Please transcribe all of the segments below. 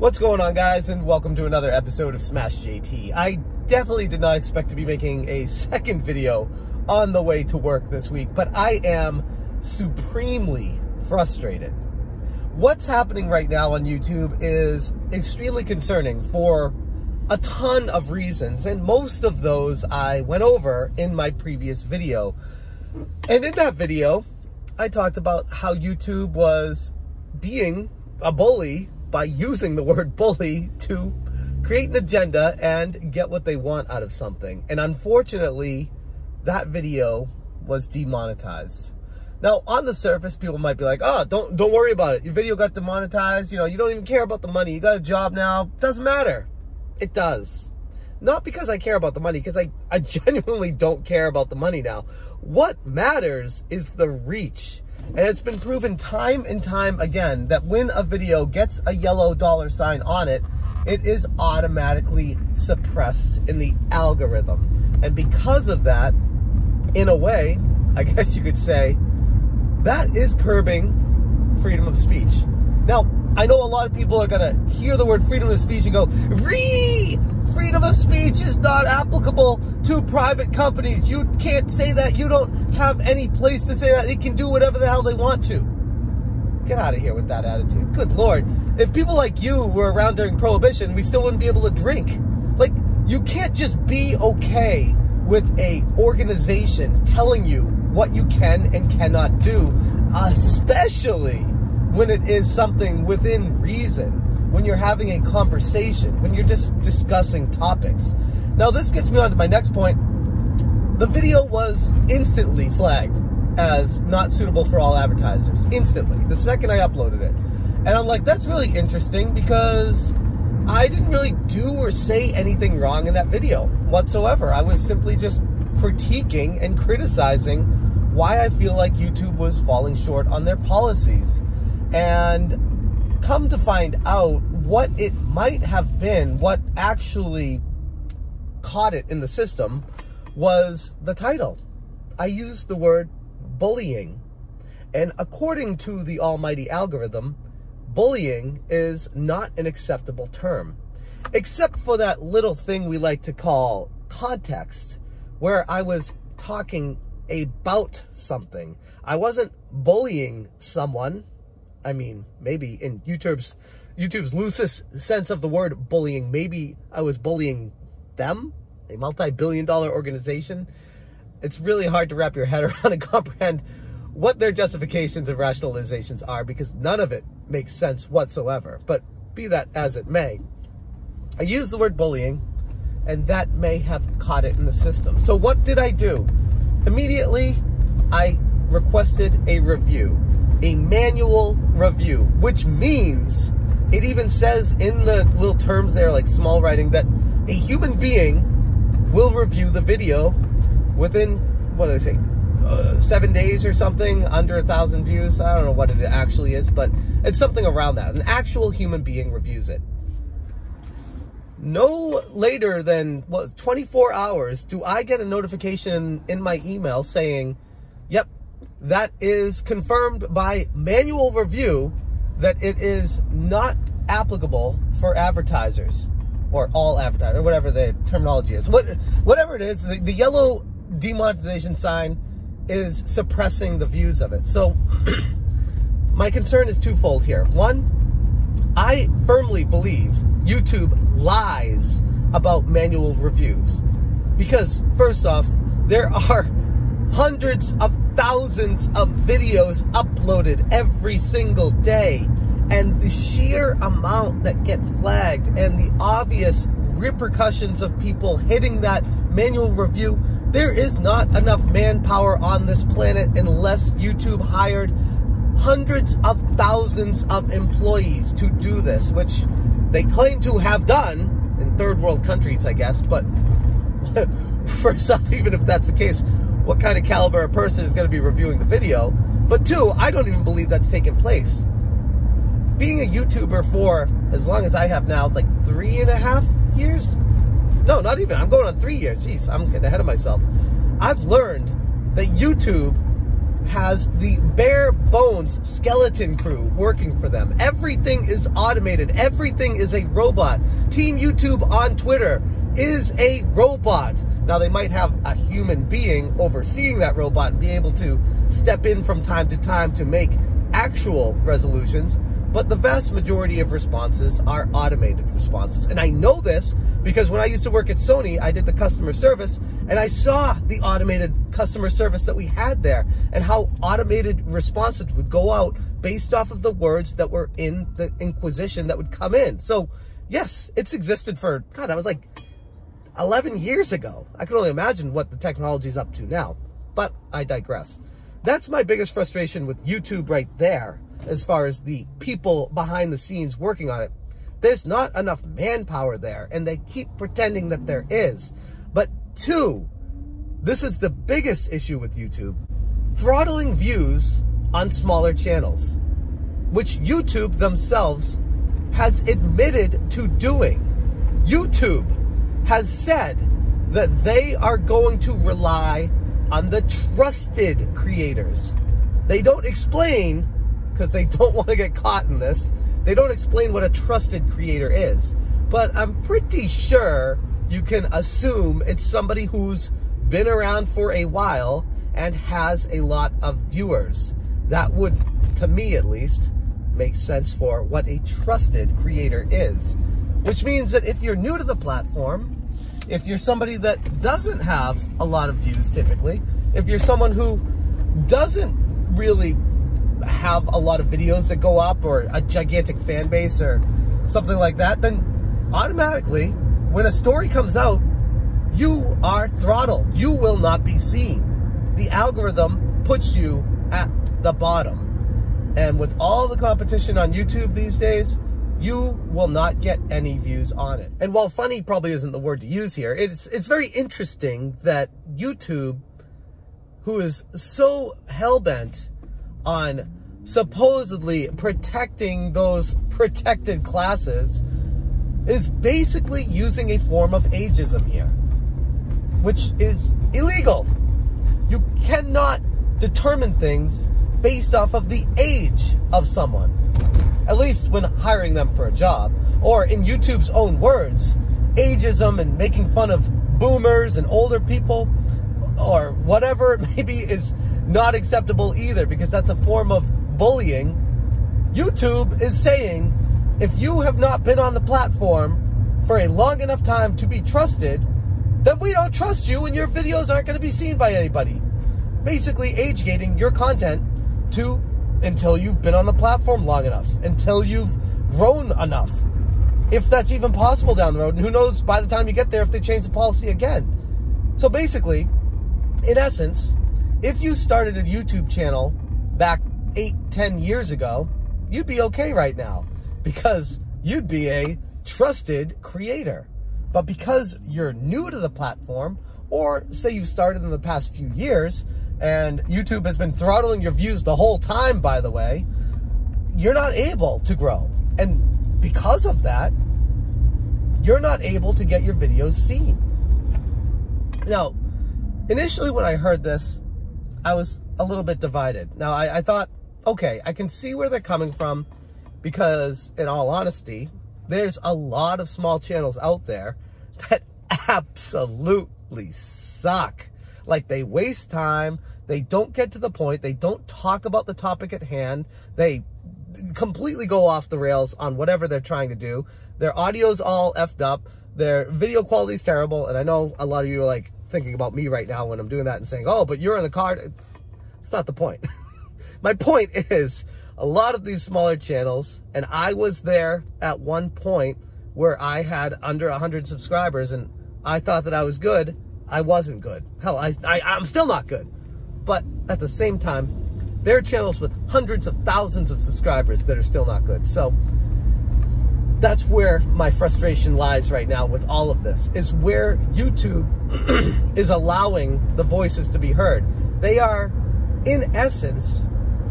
What's going on, guys, and welcome to another episode of Smash JT. I definitely did not expect to be making a second video on the way to work this week, but I am supremely frustrated. What's happening right now on YouTube is extremely concerning for a ton of reasons, and most of those I went over in my previous video. And in that video, I talked about how YouTube was being a bully by using the word bully to create an agenda and get what they want out of something. And unfortunately, that video was demonetized. Now, on the surface, people might be like, oh, don't worry about it. Your video got demonetized. You know, you don't even care about the money. You got a job now. Doesn't matter. It does. Not because I care about the money, because I genuinely don't care about the money now. What matters is the reach. And it's been proven time and time again that when a video gets a yellow $sign on it, it is automatically suppressed in the algorithm. And because of that, in a way, I guess you could say, that is curbing freedom of speech. Now, I know a lot of people are going to hear the word freedom of speech and go, freedom of speech is not applicable to private companies. You can't say that. You don't have any place to say that. They can do whatever the hell they want to. Get out of here with that attitude. Good Lord. If people like you were around during Prohibition, we still wouldn't be able to drink. Like, you can't just be okay with a organization telling you what you can and cannot do, especially when it is something within reason, when you're having a conversation, when you're just discussing topics. Now, this gets me on to my next point. The video was instantly flagged as not suitable for all advertisers. Instantly. The second I uploaded it. And I'm like, that's really interesting because I didn't really do or say anything wrong in that video whatsoever. I was simply just critiquing and criticizing why I feel like YouTube was falling short on their policies. And come to find out, what it might have been, what actually caught it in the system, was the title. I used the word bullying. And according to the almighty algorithm, bullying is not an acceptable term. Except for that little thing we like to call context, where I was talking about something. I wasn't bullying someone. I mean, maybe in YouTube's loosest sense of the word bullying, maybe I was bullying them, a multi-billion-dollar organization. It's really hard to wrap your head around and comprehend what their justifications and rationalizations are, because none of it makes sense whatsoever. But be that as it may, I used the word bullying, and that may have caught it in the system. So what did I do? Immediately, I requested a review. A manual review, which means it even says in the little terms there, like small writing, that a human being will review the video within, what do they say, 7 days or something, under 1,000 views. I don't know what it actually is, but it's something around that. An actual human being reviews it. No later than, 24 hours do I get a notification in my email saying, yep, that is confirmed by manual review that it is not applicable for advertisers, or all advertisers, or whatever the terminology is. Whatever it is, the yellow demonetization sign is suppressing the views of it. So my concern is twofold here. One, I firmly believe YouTube lies about manual reviews. Because, first off, there are hundreds of thousands of videos uploaded every single day, and the sheer amount that get flagged and the obvious repercussions of people hitting that manual review, there is not enough manpower on this planet unless YouTube hired hundreds of thousands of employees to do this, which they claim to have done in third world countries, I guess. But first off, even if that's the case, what kind of caliber of person is going to be reviewing the video? But two, I don't even believe that's taken place. Being a YouTuber for as long as I have now, like 3.5 years? No, not even. I'm going on 3 years. Jeez, I'm getting ahead of myself. I've learned that YouTube has the bare bones skeleton crew working for them. Everything is automated. Everything is a robot. Team YouTube on Twitter is a robot. Now, they might have a human being overseeing that robot and be able to step in from time to time to make actual resolutions, but the vast majority of responses are automated responses. And I know this because when I used to work at Sony, I did the customer service, and I saw the automated customer service that we had there and how automated responses would go out based off of the words that were in the inquisition that would come in. So yes, it's existed for, God, that was like 11 years ago. I can only imagine what the technology's up to now, but I digress. That's my biggest frustration with YouTube right there, as far as the people behind the scenes working on it. There's not enough manpower there, and they keep pretending that there is. But two, this is the biggest issue with YouTube: throttling views on smaller channels, which YouTube themselves has admitted to doing. YouTube has said that they are going to rely on the trusted creators. They don't explain, because they don't want to get caught in this, they don't explain what a trusted creator is. But I'm pretty sure you can assume it's somebody who's been around for a while and has a lot of viewers. That would, to me at least, make sense for what a trusted creator is. Which means that if you're new to the platform, if you're somebody that doesn't have a lot of views typically, if you're someone who doesn't really have a lot of videos that go up or a gigantic fan base or something like that, then automatically when a story comes out, you are throttled. You will not be seen. The algorithm puts you at the bottom. And with all the competition on YouTube these days, you will not get any views on it. And while funny probably isn't the word to use here, it's very interesting that YouTube, who is so hell-bent on supposedly protecting those protected classes, is basically using a form of ageism here, which is illegal. You cannot determine things based off of the age of someone, at least when hiring them for a job, or in YouTube's own words, ageism and making fun of boomers and older people or whatever it may be is not acceptable either, because that's a form of bullying. YouTube is saying, if you have not been on the platform for a long enough time to be trusted, then we don't trust you and your videos aren't going to be seen by anybody. Basically age gating your content to until you've been on the platform long enough, until you've grown enough. If that's even possible down the road, and who knows by the time you get there if they change the policy again. So basically, in essence, if you started a YouTube channel back 8-10 years ago, you'd be okay right now, because you'd be a trusted creator. But because you're new to the platform, or say you've started in the past few years, and YouTube has been throttling your views the whole time, by the way, you're not able to grow. And because of that, you're not able to get your videos seen. Now, initially when I heard this, I was a little bit divided. Now, I thought, okay, I can see where they're coming from, because in all honesty, there's a lot of small channels out there that absolutely suck. Like, they waste time, they don't get to the point, they don't talk about the topic at hand, they completely go off the rails on whatever they're trying to do. Their audio's all effed up, their video quality's terrible, and I know a lot of you are like thinking about me right now when I'm doing that and saying, oh, but you're in the car. It's not the point. My point is, a lot of these smaller channels, and I was there at one point where I had under 100 subscribers and I thought that I was good. I wasn't good. Hell, I'm still not good. But at the same time, there are channels with hundreds of thousands of subscribers that are still not good. So that's where my frustration lies right now with all of this, is where YouTube is allowing the voices to be heard. They are, in essence,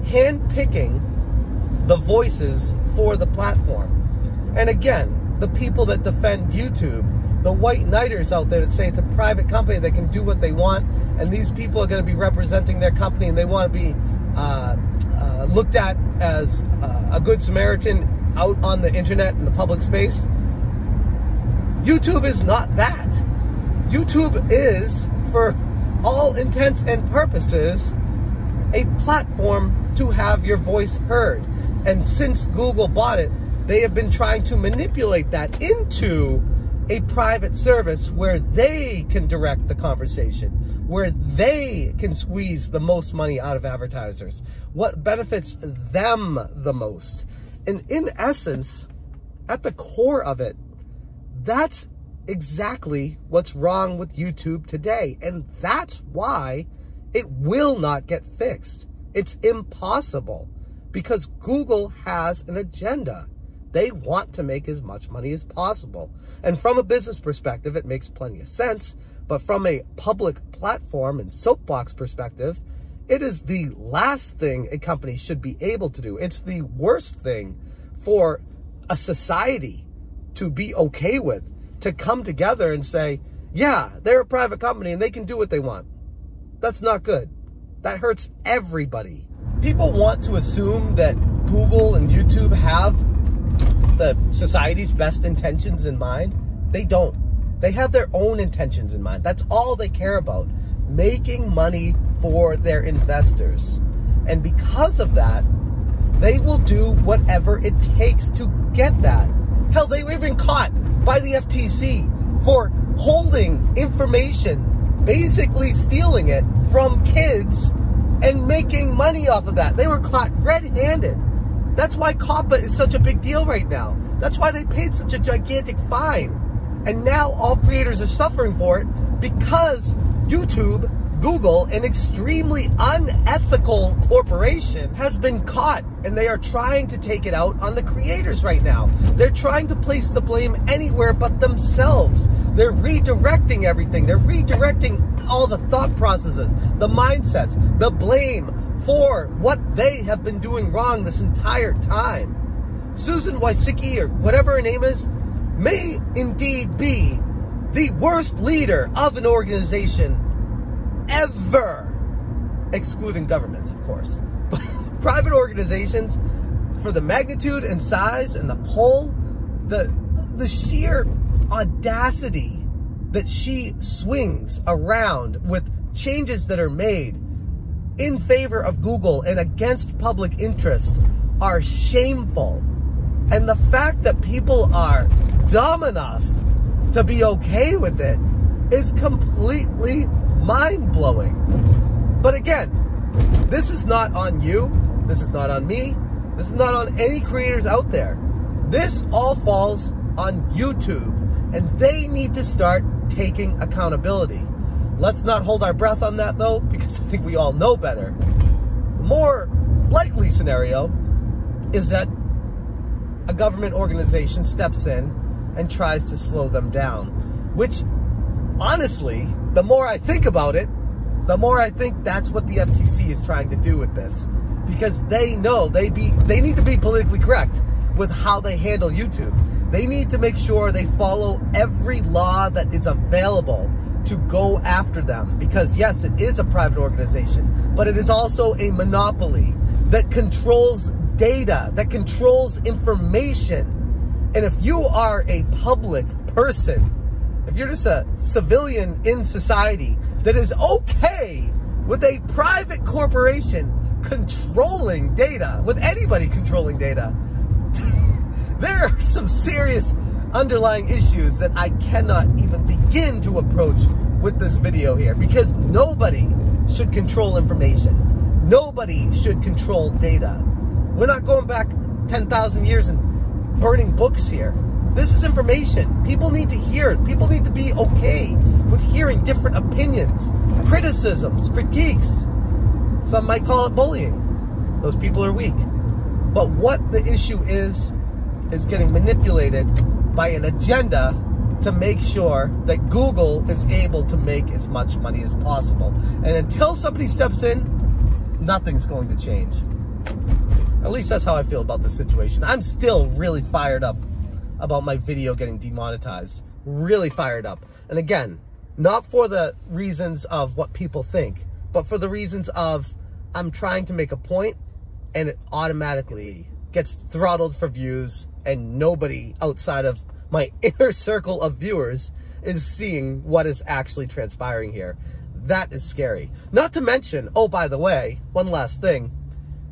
handpicking the voices for the platform. And again, the people that defend YouTube the white knighters out there that say it's a private company that can do what they want, and these people are going to be representing their company, and they want to be looked at as a good Samaritan out on the internet in the public space. YouTube is not that. YouTube is, for all intents and purposes, a platform to have your voice heard. And since Google bought it, they have been trying to manipulate that into a private service where they can direct the conversation, where they can squeeze the most money out of advertisers, what benefits them the most. And in essence, at the core of it, that's exactly what's wrong with YouTube today. And that's why it will not get fixed. It's impossible, because Google has an agenda. They want to make as much money as possible. And from a business perspective, it makes plenty of sense. But from a public platform and soapbox perspective, it is the last thing a company should be able to do. It's the worst thing for a society to be okay with, to come together and say, yeah, they're a private company and they can do what they want. That's not good. That hurts everybody. People want to assume that Google and YouTube have the society's best intentions in mind. They don't. They have their own intentions in mind. That's all they care about, making money for their investors. And because of that, they will do whatever it takes to get that. Hell, they were even caught by the FTC for holding information, basically stealing it from kids and making money off of that. They were caught red-handed. That's why COPPA is such a big deal right now. That's why they paid such a gigantic fine. And now all creators are suffering for it because YouTube, Google, an extremely unethical corporation, has been caught, and they are trying to take it out on the creators right now. They're trying to place the blame anywhere but themselves. They're redirecting everything. They're redirecting all the thought processes, the mindsets, the blame for what they have been doing wrong this entire time. Susan Wojcicki, or whatever her name is, may indeed be the worst leader of an organization ever, excluding governments, of course. But private organizations, for the magnitude and size and the pull, the sheer audacity that she swings around with changes that are made in favor of Google and against public interest are shameful. And the fact that people are dumb enough to be okay with it is completely mind-blowing. But again, this is not on you. This is not on me. This is not on any creators out there. This all falls on YouTube, and they need to start taking accountability. Let's not hold our breath on that, though, because I think we all know better. The more likely scenario is that a government organization steps in and tries to slow them down, which, honestly, the more I think about it, the more I think that's what the FTC is trying to do with this, because they know they need to be politically correct with how they handle YouTube. They need to make sure they follow every law that is available to go after them, because yes, it is a private organization, but it is also a monopoly that controls data, that controls information. And if you are a public person, if you're just a civilian in society that is okay with a private corporation controlling data, with anybody controlling data, there are some serious underlying issues that I cannot even begin to approach with this video here, because nobody should control information. Nobody should control data. We're not going back 10,000 years and burning books here. This is information. People need to hear it. People need to be okay with hearing different opinions, criticisms, critiques. Some might call it bullying. Those people are weak. But what the issue is getting manipulated by an agenda to make sure that Google is able to make as much money as possible. And until somebody steps in, nothing's going to change. At least that's how I feel about the situation. I'm still really fired up about my video getting demonetized really fired up. And again, not for the reasons of what people think, but for the reasons of I'm trying to make a point and it automatically gets throttled for views, and nobody outside of my inner circle of viewers is seeing what is actually transpiring here. That is scary. Not to mention, oh, by the way, one last thing.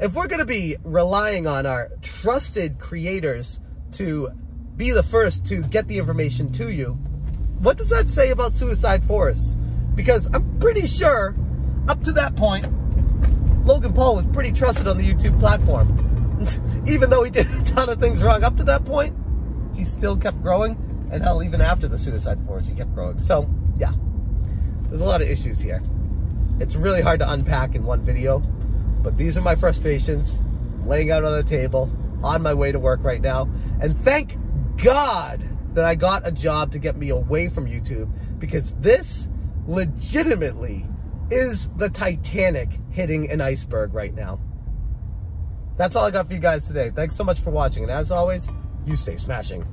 If we're going to be relying on our trusted creators to be the first to get the information to you, what does that say about suicide forests? Because I'm pretty sure up to that point, Logan Paul was pretty trusted on the YouTube platform. Even though he did a ton of things wrong up to that point, he still kept growing. And hell, even after the suicide forest, he kept growing. So, yeah, there's a lot of issues here. It's really hard to unpack in one video, but these are my frustrations, laying out on the table, on my way to work right now. And thank God that I got a job to get me away from YouTube, because this legitimately is the Titanic hitting an iceberg right now. That's all I got for you guys today. Thanks so much for watching, and as always, you stay smashing.